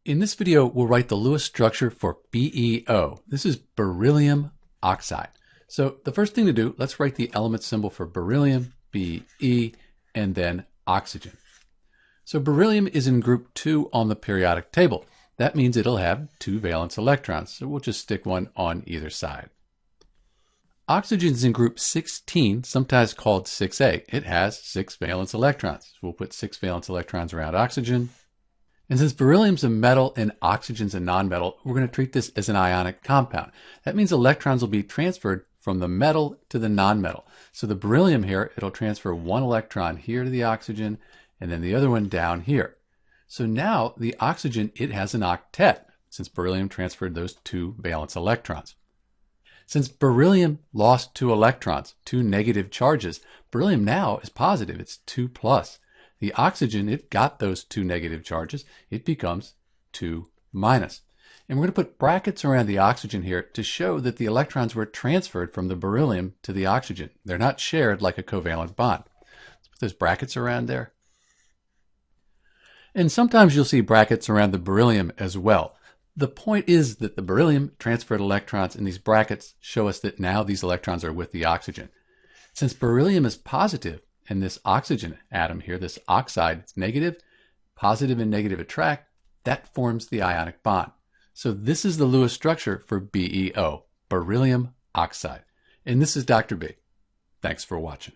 In this video, we'll write the Lewis structure for BeO. This is beryllium oxide. So the first thing to do, let's write the element symbol for beryllium, Be, and then oxygen. So beryllium is in group 2 on the periodic table. That means it'll have 2 valence electrons, so we'll just stick one on either side. Oxygen is in group 16, sometimes called 6a. It has 6 valence electrons. So we'll put 6 valence electrons around oxygen. And since beryllium's a metal and oxygen's a nonmetal, we're going to treat this as an ionic compound. That means electrons will be transferred from the metal to the nonmetal. So the beryllium here, it'll transfer 1 electron here to the oxygen, and then the other one down here. So now the oxygen, it has an octet, since beryllium transferred those 2 valence electrons. Since beryllium lost 2 electrons, 2 negative charges, beryllium now is positive, it's 2 plus. The oxygen, it got those 2 negative charges, it becomes 2 minus. And we're going to put brackets around the oxygen here to show that the electrons were transferred from the beryllium to the oxygen. They're not shared like a covalent bond. Let's put those brackets around there. And sometimes you'll see brackets around the beryllium as well. The point is that the beryllium transferred electrons in these brackets show us that now these electrons are with the oxygen. Since beryllium is positive, and this oxygen atom here, this oxide, is negative, positive and negative attract, that forms the ionic bond. So this is the Lewis structure for BeO, beryllium oxide. And this is Dr. B. Thanks for watching.